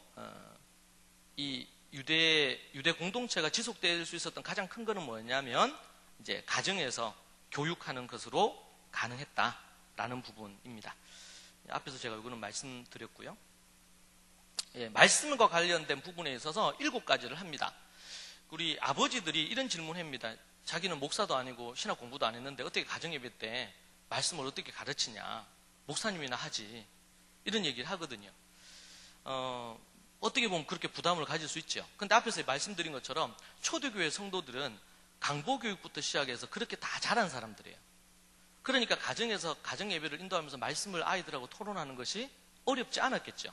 이 유대 공동체가 지속될 수 있었던 가장 큰 거는 뭐냐면 이제 가정에서 교육하는 것으로 가능했다라는 부분입니다. 앞에서 제가 이거는 말씀드렸고요. 말씀과 관련된 부분에 있어서 7가지를 합니다. 우리 아버지들이 이런 질문합니다. 자기는 목사도 아니고 신학 공부도 안 했는데 어떻게 가정예배 때 말씀을 어떻게 가르치냐. 목사님이나 하지. 이런 얘기를 하거든요. 어떻게 보면 그렇게 부담을 가질 수 있죠. 근데 앞에서 말씀드린 것처럼 초대교회 성도들은 강보교육부터 시작해서 그렇게 다 잘한 사람들이에요. 그러니까 가정에서 가정예배를 인도하면서 말씀을 아이들하고 토론하는 것이 어렵지 않았겠죠.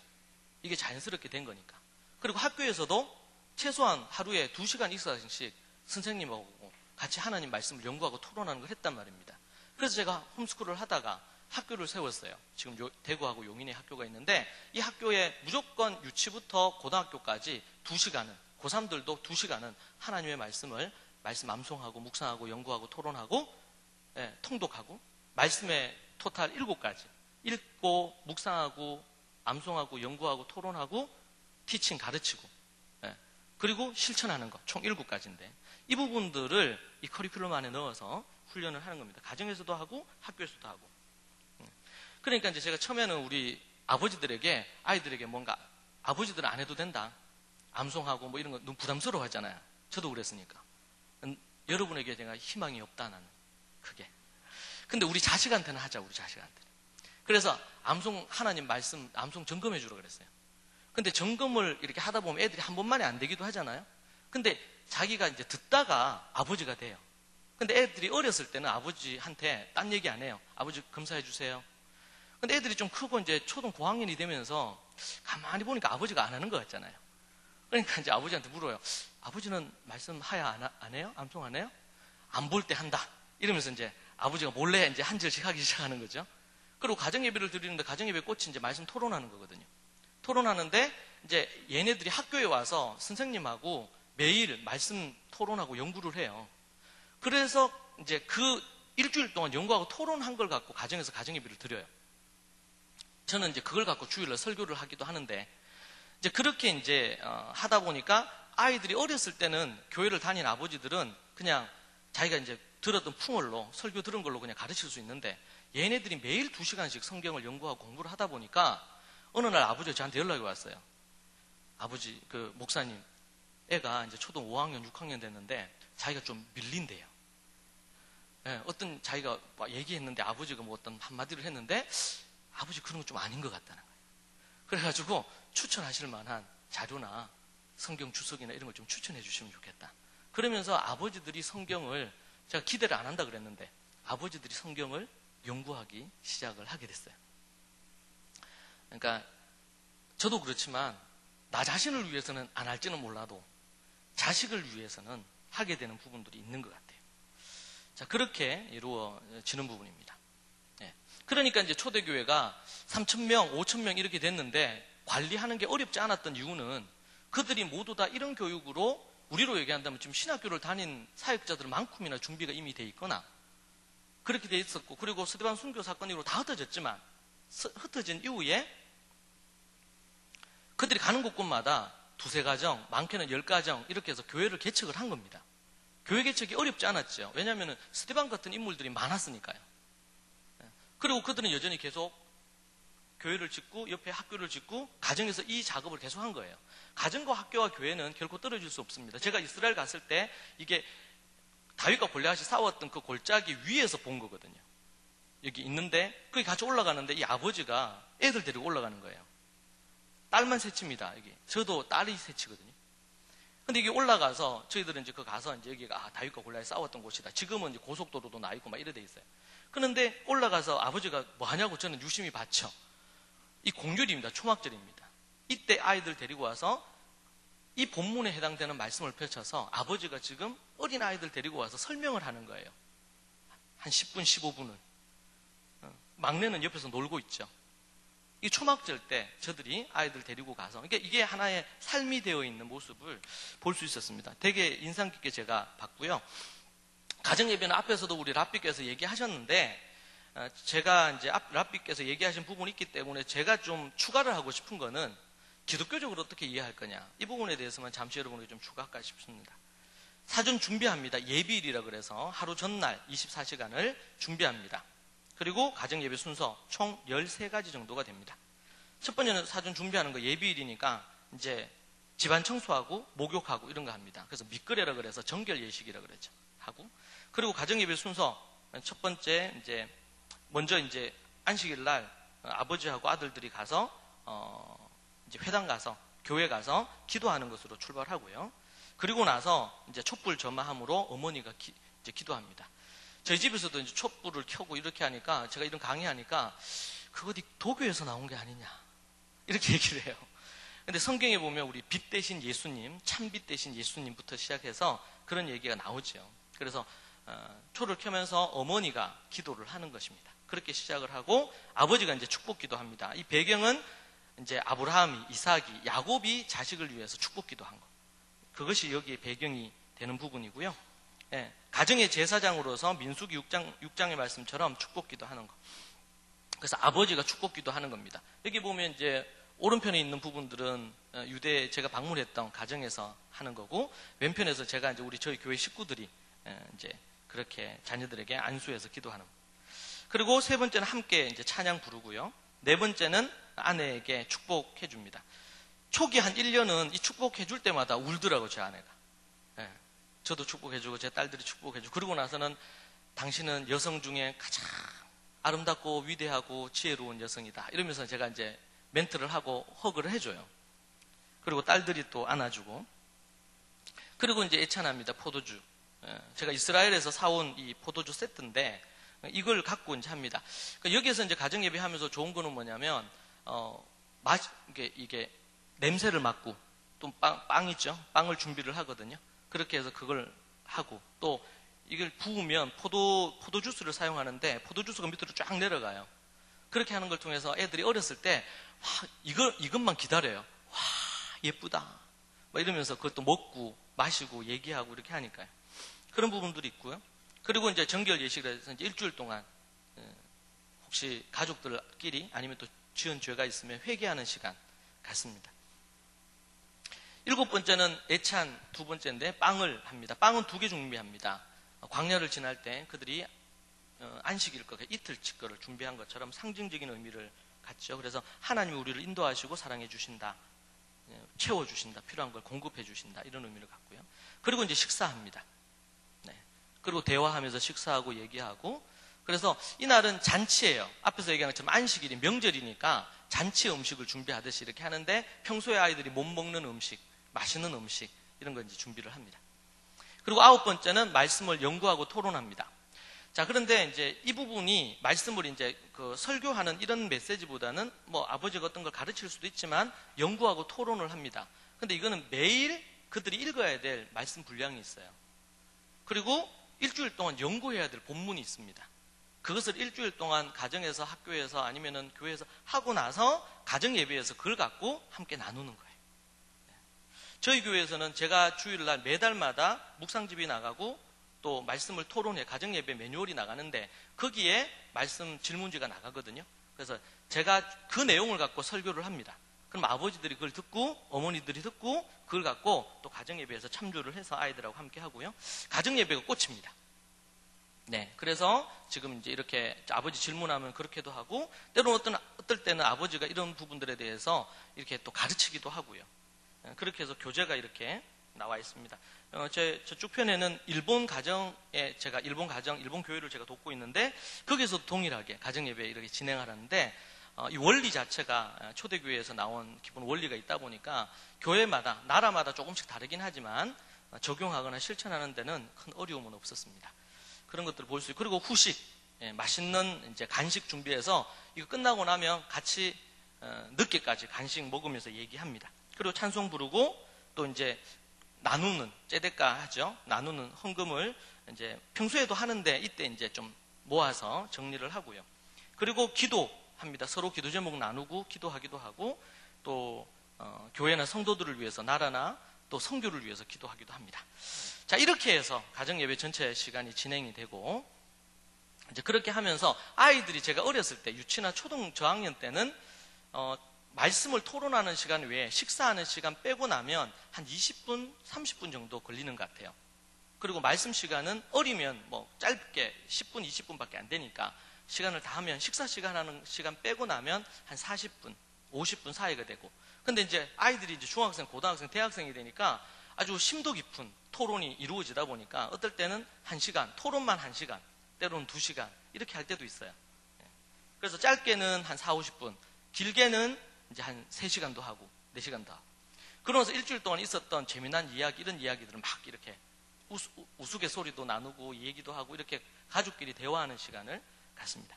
이게 자연스럽게 된 거니까. 그리고 학교에서도 최소한 하루에 2시간 이상씩 선생님하고 같이 하나님 말씀을 연구하고 토론하는 걸 했단 말입니다. 그래서 제가 홈스쿨을 하다가 학교를 세웠어요. 지금 대구하고 용인에 학교가 있는데 이 학교에 무조건 유치부터 고등학교까지 2시간은 고3들도 2시간은 하나님의 말씀 암송하고 묵상하고 연구하고 토론하고 통독하고 말씀의 토탈 7가지 읽고 묵상하고 암송하고 연구하고 토론하고 티칭 가르치고 그리고 실천하는 것 총 7가지인데 이 부분들을 이 커리큘럼 안에 넣어서 훈련을 하는 겁니다. 가정에서도 하고 학교에서도 하고. 그러니까 이제 제가 처음에는 우리 아버지들에게 아이들에게 뭔가 아버지들은 안 해도 된다. 암송하고 뭐 이런 거 너무 부담스러워 하잖아요. 저도 그랬으니까. 여러분에게 제가 희망이 없다 나는 그게. 근데 우리 자식한테는 하자. 우리 자식한테. 그래서 암송 하나님 말씀 암송 점검해 주라 그랬어요. 근데 점검을 이렇게 하다 보면 애들이 한 번만에 안 되기도 하잖아요. 근데 자기가 이제 듣다가 아버지가 돼요. 근데 애들이 어렸을 때는 아버지한테 딴 얘기 안 해요. 아버지 검사해 주세요. 근데 애들이 좀 크고 이제 초등 고학년이 되면서 가만히 보니까 아버지가 안 하는 것 같잖아요. 그러니까 이제 아버지한테 물어요. 아버지는 말씀하야 안 해요? 암송 안 해요? 안 볼 때 한다. 이러면서 이제 아버지가 몰래 이제 한 절씩 하기 시작하는 거죠. 그리고 가정예배를 드리는데 가정예배 꽃이 이제 말씀 토론하는 거거든요. 토론하는데 이제 얘네들이 학교에 와서 선생님하고 매일 말씀 토론하고 연구를 해요. 그래서 이제 그 일주일 동안 연구하고 토론한 걸 갖고 가정에서 가정예배를 드려요. 저는 이제 그걸 갖고 주일날 설교를 하기도 하는데 이제 그렇게 이제 하다 보니까 아이들이 어렸을 때는 교회를 다닌 아버지들은 그냥 자기가 이제 들었던 풍월로 설교 들은 걸로 그냥 가르칠 수 있는데 얘네들이 매일 2시간씩 성경을 연구하고 공부를 하다 보니까 어느 날 아버지가 저한테 연락이 왔어요. 아버지, 그 목사님, 애가 이제 초등 5학년, 6학년 됐는데 자기가 좀 밀린대요. 네, 어떤 자기가 얘기했는데 아버지가 뭐 어떤 한마디를 했는데 아버지 그런 건 좀 아닌 것 같다는 거예요. 그래가지고 추천하실 만한 자료나 성경 주석이나 이런 걸 좀 추천해 주시면 좋겠다. 그러면서 아버지들이 성경을 제가 기대를 안 한다 그랬는데 아버지들이 성경을 연구하기 시작을 하게 됐어요. 그러니까 저도 그렇지만 나 자신을 위해서는 안 할지는 몰라도 자식을 위해서는 하게 되는 부분들이 있는 것 같아요. 자, 그렇게 이루어지는 부분입니다. 네. 그러니까 이제 초대교회가 3,000명, 5,000명 이렇게 됐는데 관리하는 게 어렵지 않았던 이유는 그들이 모두 다 이런 교육으로 우리로 얘기한다면 지금 신학교를 다닌 사역자들만큼이나 준비가 이미 돼 있거나 그렇게 돼 있었고 그리고 스데반 순교 사건 이후로 다 흩어졌지만 흩어진 이후에 그들이 가는 곳곳마다 2-3가정, 많게는 10가정 이렇게 해서 교회를 개척을 한 겁니다. 교회 개척이 어렵지 않았죠. 왜냐하면 스데반 같은 인물들이 많았으니까요. 그리고 그들은 여전히 계속 교회를 짓고 옆에 학교를 짓고 가정에서 이 작업을 계속 한 거예요. 가정과 학교와 교회는 결코 떨어질 수 없습니다. 제가 이스라엘 갔을 때 이게 다윗과 골리앗이 싸웠던 그 골짜기 위에서 본 거거든요. 여기 있는데 거기 같이 올라가는데 이 아버지가 애들 데리고 올라가는 거예요. 딸만 셋입니다. 여기 저도 딸이 셋이거든요. 근데 이게 올라가서 저희들은 이제 그 가서 이제 여기가 다윗과 골리앗이 싸웠던 곳이다. 지금은 이제 고속도로도 나 있고 막 이래 돼 있어요. 그런데 올라가서 아버지가 뭐 하냐고 저는 유심히 봤죠. 이 공휴일입니다. 초막절입니다. 이때 아이들 데리고 와서 이 본문에 해당되는 말씀을 펼쳐서 아버지가 지금 어린 아이들 데리고 와서 설명을 하는 거예요. 한 10분, 15분을. 막내는 옆에서 놀고 있죠. 이 초막절 때 저들이 아이들 데리고 가서 이게 하나의 삶이 되어 있는 모습을 볼 수 있었습니다. 되게 인상 깊게 제가 봤고요. 가정예배는 앞에서도 우리 랍비께서 얘기하셨는데 제가 이제 랍비께서 얘기하신 부분이 있기 때문에 제가 좀 추가를 하고 싶은 거는 기독교적으로 어떻게 이해할 거냐 이 부분에 대해서만 잠시 여러분에게 좀 추가할까 싶습니다. 사전 준비합니다. 예비일이라 그래서 하루 전날 24시간을 준비합니다. 그리고 가정예배 순서 총 13가지 정도가 됩니다. 첫 번째는 사전 준비하는 거 예비일이니까 이제 집안 청소하고 목욕하고 이런 거 합니다. 그래서 미끄레라 그래서 정결 예식이라 그러죠. 하고 그리고 가정예배 순서 첫 번째 이제 먼저 이제 안식일 날 아버지하고 아들들이 가서 이제 회당 가서 교회 가서 기도하는 것으로 출발하고요. 그리고 나서 이제 촛불 점화함으로 어머니가 이제 기도합니다. 저희 집에서도 이제 촛불을 켜고 이렇게 하니까 제가 이런 강의하니까 그거 어디 도교에서 나온 게 아니냐 이렇게 얘기를 해요. 근데 성경에 보면 우리 빛 대신 예수님, 참빛 대신 예수님부터 시작해서 그런 얘기가 나오죠. 그래서 초를 켜면서 어머니가 기도를 하는 것입니다. 그렇게 시작을 하고 아버지가 이제 축복 기도합니다. 이 배경은 이제 아브라함이, 이삭이, 야곱이 자식을 위해서 축복 기도한 거. 그것이 여기에 배경이 되는 부분이고요. 예, 가정의 제사장으로서 민수기 6장의 말씀처럼 축복 기도하는 거. 그래서 아버지가 축복 기도하는 겁니다. 여기 보면 이제 오른편에 있는 부분들은 유대 제가 방문했던 가정에서 하는 거고 왼편에서 제가 이제 저희 교회 식구들이 이제 그렇게 자녀들에게 안수해서 기도하는 거. 그리고 세 번째는 함께 이제 찬양 부르고요. 네 번째는 아내에게 축복해 줍니다. 초기 한 1년은 이 축복해 줄 때마다 울더라고요, 제 아내가. 예, 저도 축복해 주고 제 딸들이 축복해 주고 그러고 나서는 당신은 여성 중에 가장 아름답고 위대하고 지혜로운 여성이다. 이러면서 제가 이제 멘트를 하고 허그를 해줘요. 그리고 딸들이 또 안아주고, 그리고 이제 애찬합니다. 포도주. 제가 이스라엘에서 사온 이 포도주 세트인데 이걸 갖고 이제 합니다. 여기에서 이제 가정 예배하면서 좋은 거는 뭐냐면 이게 냄새를 맡고, 또 빵 있죠. 빵을 준비를 하거든요. 그렇게 해서 그걸 하고, 또 이걸 부으면 포도 주스를 사용하는데 포도 주스가 밑으로 쫙 내려가요. 그렇게 하는 걸 통해서 애들이 어렸을 때 이것만 기다려요. 와, 예쁘다. 막 이러면서 그것도 먹고 마시고 얘기하고 이렇게 하니까요. 그런 부분들이 있고요. 그리고 이제 정결 예식을 해서 이제 일주일 동안 혹시 가족들끼리 아니면 또 지은 죄가 있으면 회개하는 시간 갖습니다. 7번째는 애찬 2번째인데 빵을 합니다. 빵은 2개 준비합니다. 광야를 지날 때 그들이 안식일 거, 이틀치 거를 준비한 것처럼 상징적인 의미를 갖죠. 그래서 하나님이 우리를 인도하시고 사랑해 주신다, 채워주신다, 필요한 걸 공급해 주신다, 이런 의미를 갖고요. 그리고 이제 식사합니다. 그리고 대화하면서 식사하고 얘기하고, 그래서 이날은 잔치예요. 앞에서 얘기한 것처럼 안식일이 명절이니까 잔치 음식을 준비하듯이 이렇게 하는데, 평소에 아이들이 못 먹는 음식, 맛있는 음식 이런 거 이제 준비를 합니다. 그리고 9번째는 말씀을 연구하고 토론합니다. 자, 그런데 이제 이 부분이 말씀을 이제 설교하는 이런 메시지보다는 뭐 아버지가 어떤 걸 가르칠 수도 있지만 연구하고 토론을 합니다. 근데 이거는 매일 그들이 읽어야 될 말씀 분량이 있어요. 그리고 일주일 동안 연구해야 될 본문이 있습니다. 그것을 일주일 동안 가정에서, 학교에서, 아니면은 교회에서 하고 나서 가정 예배에서 그걸 갖고 함께 나누는 거예요. 저희 교회에서는 제가 주일날 매달마다 묵상집이 나가고 또 말씀을 토론해 가정 예배 매뉴얼이 나가는데 거기에 말씀 질문지가 나가거든요. 그래서 제가 그 내용을 갖고 설교를 합니다. 그럼 아버지들이 그걸 듣고 어머니들이 듣고 그걸 갖고 또 가정 예배에서 참조를 해서 아이들하고 함께 하고요. 가정 예배가 꽃입니다. 네, 그래서 지금 이제 이렇게 아버지 질문하면 그렇게도 하고, 때로는 어떨 때는 아버지가 이런 부분들에 대해서 이렇게 또 가르치기도 하고요. 그렇게 해서 교재가 이렇게 나와 있습니다. 저쪽 편에는 일본 가정에 제가 일본 교회를 제가 돕고 있는데 거기서 동일하게 가정 예배 이렇게 진행하라는데, 이 원리 자체가 초대교회에서 나온 기본 원리가 있다 보니까 교회마다, 나라마다 조금씩 다르긴 하지만 적용하거나 실천하는 데는 큰 어려움은 없었습니다. 그런 것들을 볼 수 있고, 그리고 후식, 맛있는 이제 간식 준비해서 이거 끝나고 나면 같이 늦게까지 간식 먹으면서 얘기합니다. 그리고 찬송 부르고 또 이제 나누는, 째데까 하죠. 나누는 헌금을 이제 평소에도 하는데 이때 이제 좀 모아서 정리를 하고요. 그리고 기도합니다. 서로 기도 제목 나누고 기도하기도 하고, 또 교회나 성도들을 위해서, 나라나 또 선교를 위해서 기도하기도 합니다. 자, 이렇게 해서 가정 예배 전체 시간이 진행이 되고, 이제 그렇게 하면서 아이들이, 제가 어렸을 때 유치나 초등 저학년 때는 말씀을 토론하는 시간 외에 식사하는 시간 빼고 나면 한 20분, 30분 정도 걸리는 것 같아요. 그리고 말씀 시간은 어리면 뭐 짧게 10분, 20분밖에 안 되니까 시간을 다 하면 식사 시간 하는 시간 빼고 나면 한 40분, 50분 사이가 되고, 근데 이제 아이들이 이제 중학생, 고등학생, 대학생이 되니까 아주 심도 깊은 토론이 이루어지다 보니까 어떨 때는 1시간, 토론만 1시간, 때로는 2시간 이렇게 할 때도 있어요. 그래서 짧게는 한 4, 50분, 길게는 이제 한 3시간도 하고 4시간도 하고, 그러면서 일주일 동안 있었던 재미난 이야기, 이런 이야기들을 막 이렇게 우스갯소리도 나누고 얘기도 하고 이렇게 가족끼리 대화하는 시간을 갖습니다.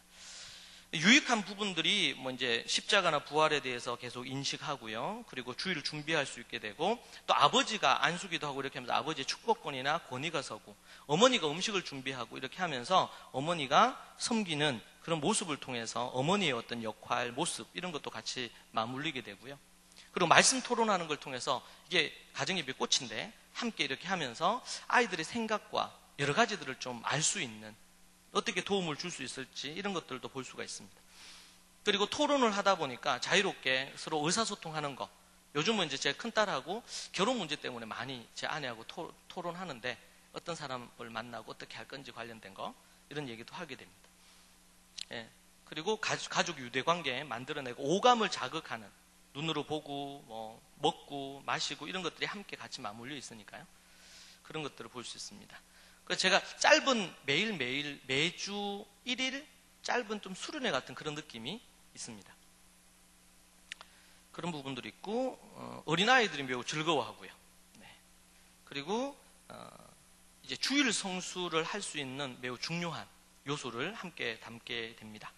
유익한 부분들이 뭐 이제 십자가나 부활에 대해서 계속 인식하고요. 그리고 주일을 준비할 수 있게 되고, 또 아버지가 안수기도 하고 이렇게 하면서 아버지의 축복권이나 권위가 서고, 어머니가 음식을 준비하고 이렇게 하면서 어머니가 섬기는 그런 모습을 통해서 어머니의 어떤 역할, 모습 이런 것도 같이 맞물리게 되고요. 그리고 말씀 토론하는 걸 통해서, 이게 가정예배 꽃인데 함께 이렇게 하면서 아이들의 생각과 여러 가지들을 좀 알 수 있는, 어떻게 도움을 줄 수 있을지 이런 것들도 볼 수가 있습니다. 그리고 토론을 하다 보니까 자유롭게 서로 의사소통하는 거, 요즘은 이제 제 큰딸하고 결혼 문제 때문에 많이 제 아내하고 토론하는데, 어떤 사람을 만나고 어떻게 할 건지 관련된 거 이런 얘기도 하게 됩니다. 예. 그리고 가족 유대관계 만들어내고 오감을 자극하는, 눈으로 보고 뭐 먹고 마시고 이런 것들이 함께 같이 맞물려 있으니까요. 그런 것들을 볼 수 있습니다. 그래서 제가 짧은 매일매일 매주 1일 짧은 좀 수련회 같은 그런 느낌이 있습니다. 그런 부분들이 있고 어린아이들이 매우 즐거워하고요. 네. 그리고 이제 주일 성수를 할 수 있는 매우 중요한 요소를 함께 담게 됩니다.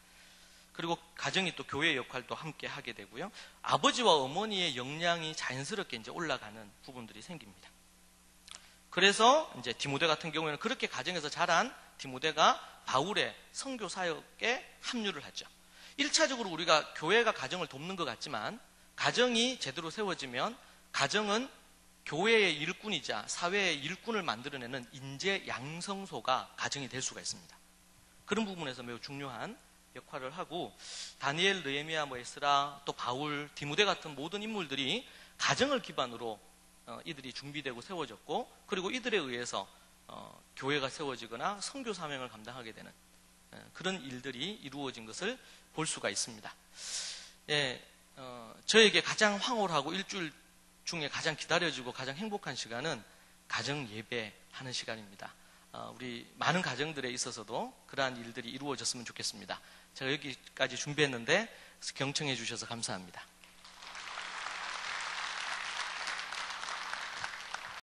그리고 가정이 또 교회의 역할도 함께 하게 되고요. 아버지와 어머니의 역량이 자연스럽게 이제 올라가는 부분들이 생깁니다. 그래서 이제 디모데 같은 경우에는 그렇게 가정에서 자란 디모데가 바울의 선교 사역에 합류를 하죠. 1차적으로 우리가 교회가 가정을 돕는 것 같지만 가정이 제대로 세워지면 가정은 교회의 일꾼이자 사회의 일꾼을 만들어내는 인재 양성소가 가정이 될 수가 있습니다. 그런 부분에서 매우 중요한 역할을 하고 다니엘, 느헤미야, 에스라, 또 바울, 디모데 같은 모든 인물들이 가정을 기반으로 이들이 준비되고 세워졌고 그리고 이들에 의해서 교회가 세워지거나 선교 사명을 감당하게 되는 그런 일들이 이루어진 것을 볼 수가 있습니다. 예, 저에게 가장 황홀하고 일주일 중에 가장 기다려지고 가장 행복한 시간은 가정 예배하는 시간입니다. 우리 많은 가정들에 있어서도 그러한 일들이 이루어졌으면 좋겠습니다. 제가 여기까지 준비했는데 경청해 주셔서 감사합니다.